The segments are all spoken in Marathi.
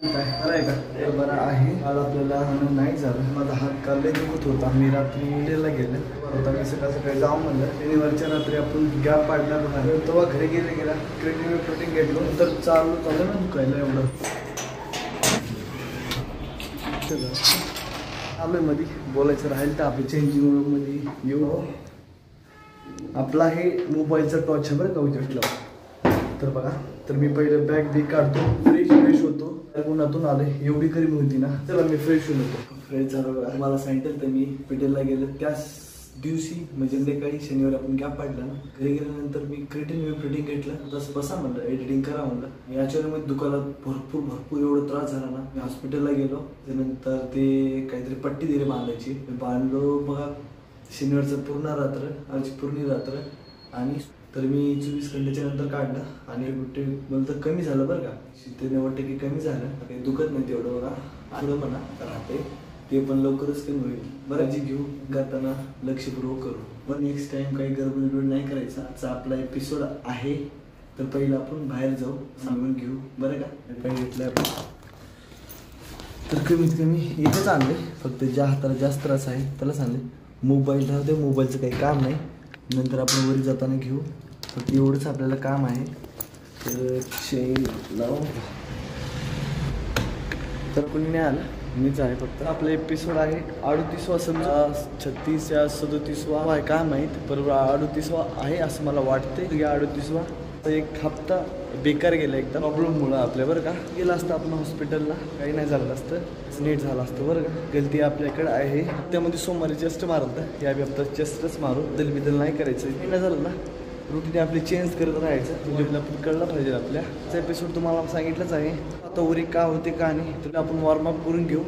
काय आहे का ते बरं आहे. काल आपल्याला नाही झालं. माझा हात काल दुखत होता. मी रात्री गेला होता. मी सकाळी जाऊ म्हणलं. शनिवारच्या रात्री आपण गॅप पाडला बघा. तेव्हा घरी गेला क्रिएटिव्ह प्रोटीन घेतलो तर चालू झालं ना दुखायला एवढं. आलोय मध्ये बोलायचं राहील तर आपल्या चेंजिंग रूममध्ये येऊ. आपला हे मोबाईलचा टॉर्च आहे बरं का उजेडला. तर बघा, तर मी पहिले बॅग बी काढतो, फ्रेश होतो. उन्हातून आले, एवढी गरमी होती ना. चला मी फ्रेश होतो. फ्रेश झालं. मला सांगितलं तर मी पिटेलला गेलं त्याच दिवशी म्हणजे संध्याकाळी शनिवारी आपण गॅप पाडला ना. घरी गेल्यानंतर मी क्रिएटिव्ह प्रोटीन घेतलं. तसं बसा म्हणलं, एडिटिंग करा म्हणलं. याच्यामध्ये दुकानात भरपूर एवढा त्रास झाला ना. मी हॉस्पिटलला गेलो. त्यानंतर ते काहीतरी पट्टी दिली बांधायची. बांधलो बघा. शनिवारचं पूर्ण रात्र, आजची पूर्ण रात्र. आणि तर मी 24 घंट्याच्या नंतर काढलं आणि मला तर कमी झालं बरं का. 90% कमी झालं. काही दुखत नाही तेवढं बघा. आठवडं म्हणा राहते ते पण लवकरच कमी होईल. बरं जी घेऊ करताना लक्षपूर्वक करू. पण नेक्स्ट टाइम काही गडबड नाही करायचा. आजचा आपला एपिसोड आहे. तर पहिलं आपण बाहेर जाऊ, सांगून घेऊ बरं का. काही घेतलं आपण तर कमीत कमी इथेच आणले. फक्त ज्या हाताला जास्त त्रास आहे त्यालाच आणले. मोबाईल राहते, मोबाईलचं काही काम नाही. नंतर आपण वरी जाताना घेऊ. फक्त एवढंच आपल्याला काम आहे. तर शेल लावू. तर कोणी नाही आलं, मीच आहे फक्त. आपला एपिसोड आहे 38वा समजा. 36 या 37वा आहे काय माहीत. बरोबर 38वा आहे असं मला वाटते. या 38वा तर एक हप्ता बेकार गेला एकदम प्रॉब्लेममुळं आपल्या बरं का. गेलं असतं आपण हॉस्पिटलला, काही नाही झालं असतं, नीट झालं असतं बरं का. गलती आपल्याकडे आहे. त्यामध्ये सोमवारी चेस्ट मारलं. या हप्ता चेस्टच मारू. बदल नाही करायचं. नाही झालं ना, रुटीन आपली चेंज करत राहायचं. म्हणजे आपण कळलं पाहिजे. आपल्या एपिसोड तुम्हाला सांगितलंच आहे. आता उरी का होते का नाही तर आपण वॉर्मअप करून घेऊ.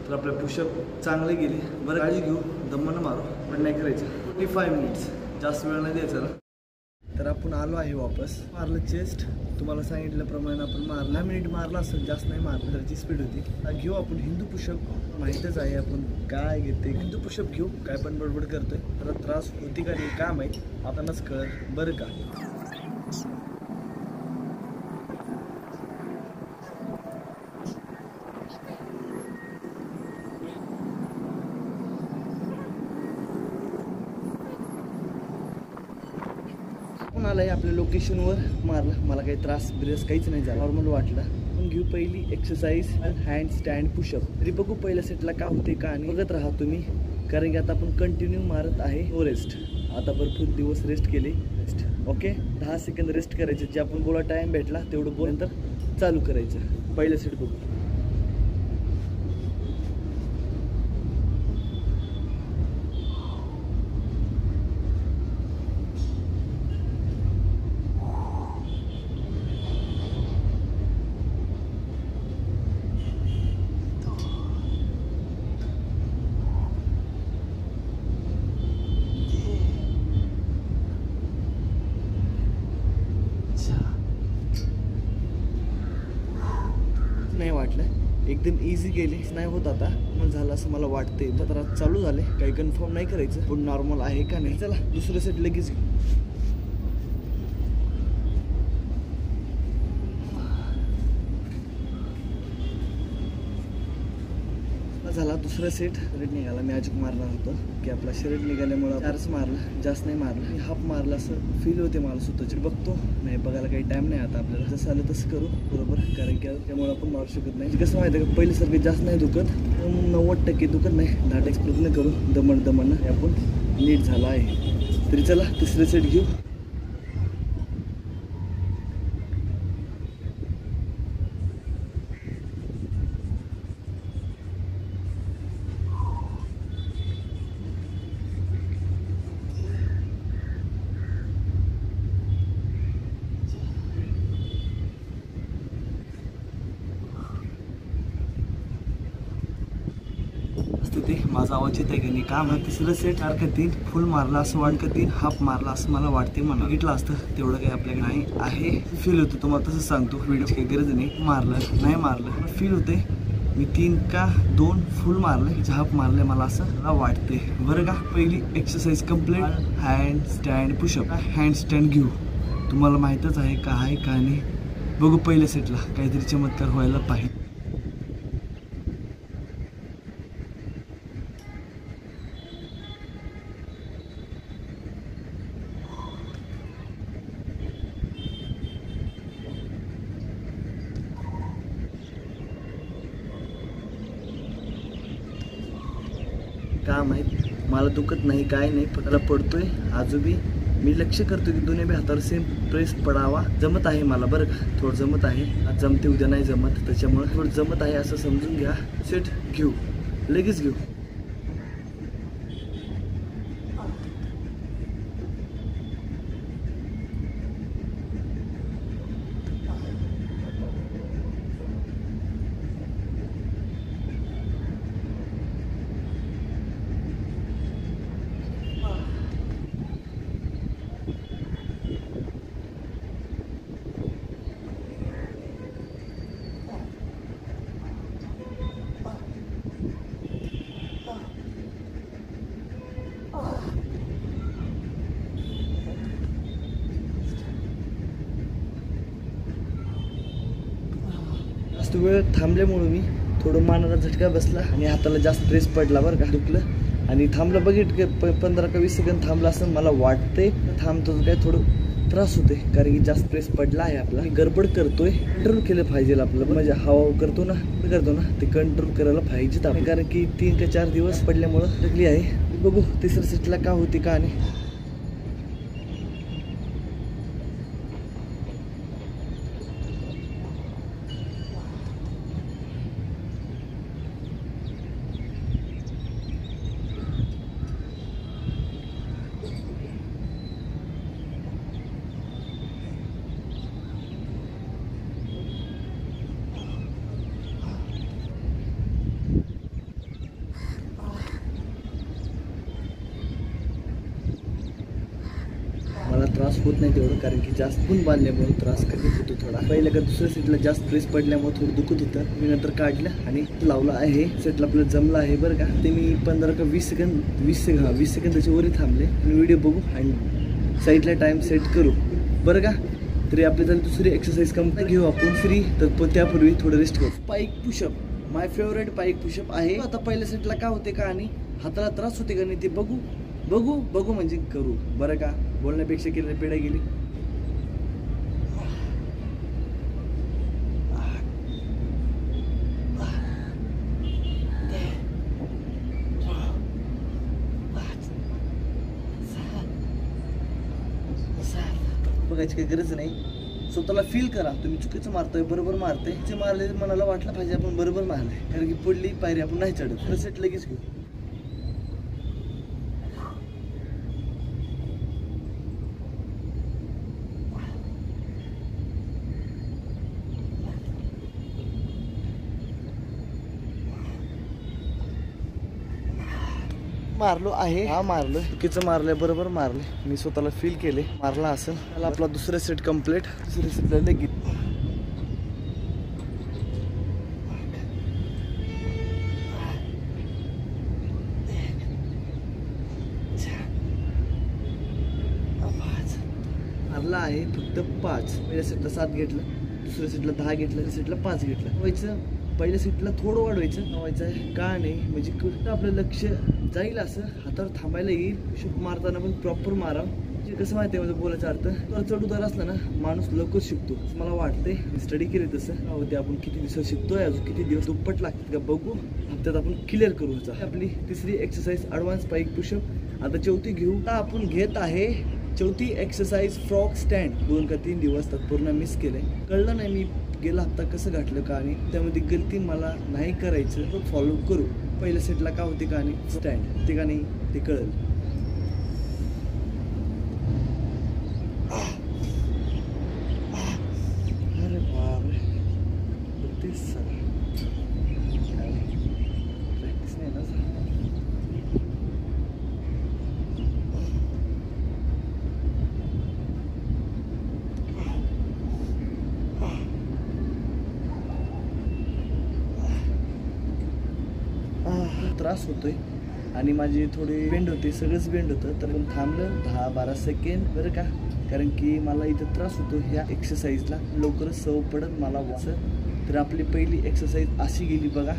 तर आपल्या पुशअप चांगले गेले बरं. काळजी घेऊ, दमन मारू, पण नाही करायचं. 45 मिनिट्स, जास्त वेळ नाही द्यायचा ना. तर आपण आलो आहे वापस. मारलं चेस्ट तुम्हाला सांगितल्याप्रमाणे आपण 10 मिनिट मारला असेल, जास्त नाही मारलं. त्याची स्पीड होती. घेऊ आपण हिंदू पुशअप. माहीतच आहे आपण काय घेते. हिंदू पुशअप घेऊ. काय पण बडबड करतोय. त्याला त्रास होती का नाही काय माहीत, आपणच कळत बरं का. आलाय आपल्या लोकेशनवर. मारलं, मला काही त्रास बिरस काहीच नाही झाला. नॉर्मल वाटलं. आपण घेऊ पहिली एक्सरसाइज हँड स्टँड पुशअप. तरी बघू पहिल्या सेटला का होते का आणि बघत राहा तुम्ही. कारण की आता आपण कंटिन्यू मारत आहे. No rest. आता भरपूर दिवस रेस्ट केले. ओके, 10 सेकंद रेस्ट करायचे. जे आपण बोला टाइम भेटला तेवढं बोल, नंतर चालू करायचं. पहिलं सेट बघू. नाही वाटलं, एकदम इझी गेले. नाही होत आता मग झालं असं मला वाटते. तर चालू झाले. काही कन्फर्म नाही करायचं पण नॉर्मल आहे का नाही. चला दुसरं सेट लगेच घेऊ. झाला दुसरा सेट. शर्ट निघाला. मी अजून मारणार होतो की आपला शर्ट निघाल्यामुळे 4च मारलं, जास्त नाही मारलं. हाफ मारला असं फील होते मला स्वतःची. बघतो नाही, बघायला काही टाइम नाही आता आपल्याला. जसं आलं तसं करू बरोबर, कारण की त्यामुळे आपण मारू शकत नाही. कसं माहिती आहे का, पहिल्यासारखं जास्त नाही दुखत, 90% दुखत नाही. 10% प्रयत्न करू दमण आपण नीट झाला आहे. तरी चला तिसरे सेट घेऊ. ते माझा आवाज येत आहे का नाही काम आहे. तिसरं सेट 4 का 3 फुल मारला असं वाटतं, 3 हाफ मारला असं मला वाटते. मला बघितलं असतं तेवढं काही आपल्याकडे नाही आहे. फील होतं, तुम्हाला तसं सांगतो. व्हिडिओची काही गरज नाही. मारलं नाही मारलं फील होते. मी 3 का 2 फुल मारले, हाफ मारले मला असं मला वाटते बरं का. पहिली exercise complete. Hand stand pushup. Hand stand घेऊ. तुम्हाला माहीतच आहे का आहे का नाही. बघू पहिल्या सेटला काहीतरी चमत्कार व्हायला पाहिजे. का माहीत मला दुखत नाही काय नाही, पटाला पडतोय आजूबी. मी लक्ष करतो की दोन्ही बी हातावर सेम प्रेस पडावा. जमत आहे मला बरं का, थोडं जमत आहे. आज जमते उद्या नाही जमत, त्याच्यामुळे थोडं जमत आहे असं समजून घ्या. सेट घेऊ, लगेच घेऊ. जास्त वेळ थांबल्यामुळे मी थोडं मानाला झटका बसला आणि हाताला जास्त प्रेस पडला बरं का, दुखलं आणि थांबलं. बघितलं 15 का 20 सेकंद थांबला असं मला वाटते. थांबतो काय थोडं त्रास होते कारण की जास्त प्रेस पडला आहे आपला. गडबड करतोय, कंट्रोल केलं पाहिजे आपलं. म्हणजे हवा करतो ना ते कंट्रोल करायला पाहिजेत आपण, कारण की 3 का 4 दिवस पडल्यामुळं लागली आहे. बघू तिसऱ्या सेटला का होती का नाही. मला त्रास होत नाही तेवढं, कारण की जास्त खून बांधल्यामुळे त्रास कमी होतो थोडा. पहिल्या का दुसऱ्या सेटला जास्त प्रेस पडल्यामुळे थोडं दुखत होतं. मी नंतर काढलं आणि लावलं आहे. सेटला आपलं जमलं आहे बरं का. ते मी 15 का 20 सेकंदाच्या वरही थांबले. व्हिडिओ बघू आणि साईडला टाइम सेट करू बरं का. तरी आपली जर दुसरी एक्सरसाइज कंप्लीट घेऊ आपण फ्री, तर त्यापूर्वी थोडं रेस्ट करू. पाईक पुशअप, माय फेवरेट पाईक पुशअप आहे. आता पहिल्या सेटला का होते का आणि हाताला त्रास होते का नाही ते बघू म्हणजे करू बरं का. बोलण्यापेक्षा केलं पेढा गेली. बघायची काही गरज नाही. स्वतःला फील करा तुम्ही चुकीचं मारतोय बरोबर मारते. जे मारले मनाला वाटलं पाहिजे आपण बरोबर मारले, कारण की पुढली पायरी आपण नाही चढत. सेट लगेच घेऊ. मारलो आहे. हा मारलो, चुकीचं मारलंय बरोबर मारले. मी स्वतःला फील केले मारला असेल. मला आपला दुसरा सेट कंप्लीट. दुसऱ्या सेटला लगेच मारला आहे फक्त 5. पहिल्या सेटला 7 घेतलं, दुसऱ्या सेटला 10 घेतलं, सेटला 5 घेतलं. व्हायचं पहिल्या सीटला थोडं वाढवायचं लावायचं आहे का नाही, म्हणजे कुठं आपलं लक्ष जाईल असं हातावर थांबायला येईल. पुशअप मारताना पण प्रॉपर मारा. म्हणजे कसं माहिती आहे माझं बोलायचा अर्थ, तर चढ उतार असला ना माणूस लवकर शिकतो असं मला वाटते. स्टडी केले तसं होते. आपण किती दिवसात शिकतोय, अजून किती दिवस दुप्पट लागतात का बघू. हप्त्यात आपण क्लिअर करू. आपली तिसरी एक्सरसाइज ॲडव्हान्स पाईक पुशअप. आता चौथी घेऊ. आता आपण घेत आहे चौथी एक्सरसाइज फ्रॉग स्टँड. 2 का 3 दिवस त्यात पूर्ण मिस केलंय. कळलं नाही मी गेला हप्ता कसं गाठलं का, आणि त्यामध्ये गलती मला नाही करायचं, फॉलो करू. पहिल्या सेटला का होते का आणि स्टँड ते का नाही ते कळलं. अरे बापरे, प्रॅक्टिस नाही ना. त्रास होतोय आणि माझी थोडी बेंड होते, सगळंच बेंड होतं. तर पण थांबलं 10-12 सेकंड बरं का, कारण की मला इथं त्रास होतो ह्या एक्सरसाइजला. लवकरच सवय पडत मला वाचत. तर आपली पहिली एक्सरसाइज अशी गेली बघा.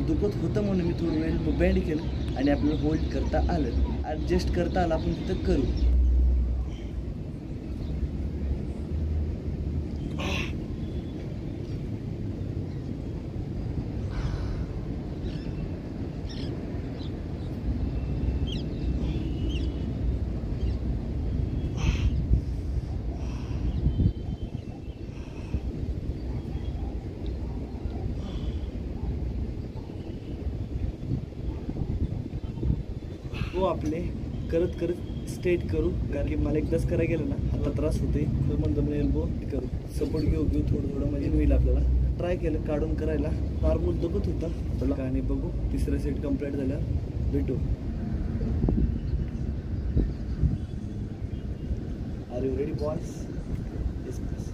दुखत होतं म्हणून मी थोडं वेळ बेंड केलं आणि आपल्याला होल्ड करता आलं, ॲडजस्ट करता आलं. आपण तिथं करू. आपले करत करत स्ट्रेट करू, कारण की मला एकदाच करायला गेलं ना आता त्रास होते. तर म्हणतो एल्बो करू, सपोर्ट घेऊ थोडं म्हणजे होईल. आपल्याला ट्राय केलं काढून करायला, नॉर्मल दुखत होता तुला आणि बघू. तिसरा सेट कंप्लीट झाला, भेटू. Are you ready boys? Yes please.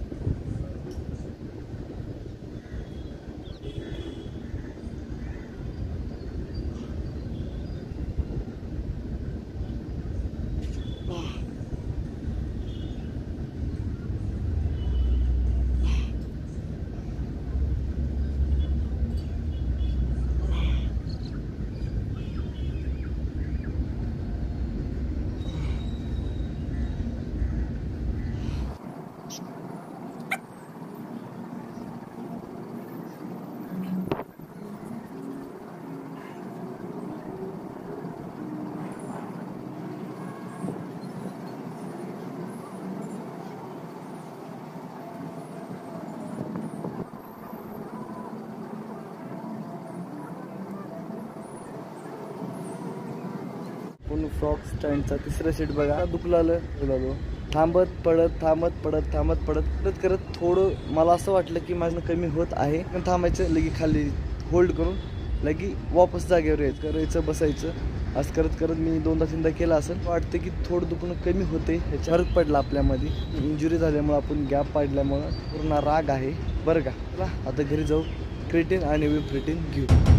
Frog स्टँडचा तिसरा सीट बघा. दुखलालो थांबत पडत करत थोडं मला असं वाटलं की माझं कमी होत आहे. पण थांबायचं, लगी खाली होल्ड करून लगी वापस जागेवर करायचं, बसायचं. असं करत करत मी 2दा-3दा केलं. असं वाटतं की थोडं दुखणं कमी होते. ह्याचा फरक पडला आपल्यामध्ये. इंजुरी झाल्यामुळं, आपण गॅप पाडल्यामुळं पूर्ण राग आहे बरं का. चला आता घरी जाऊ, क्रिएटिन आणि विप्रिटिन घेऊ.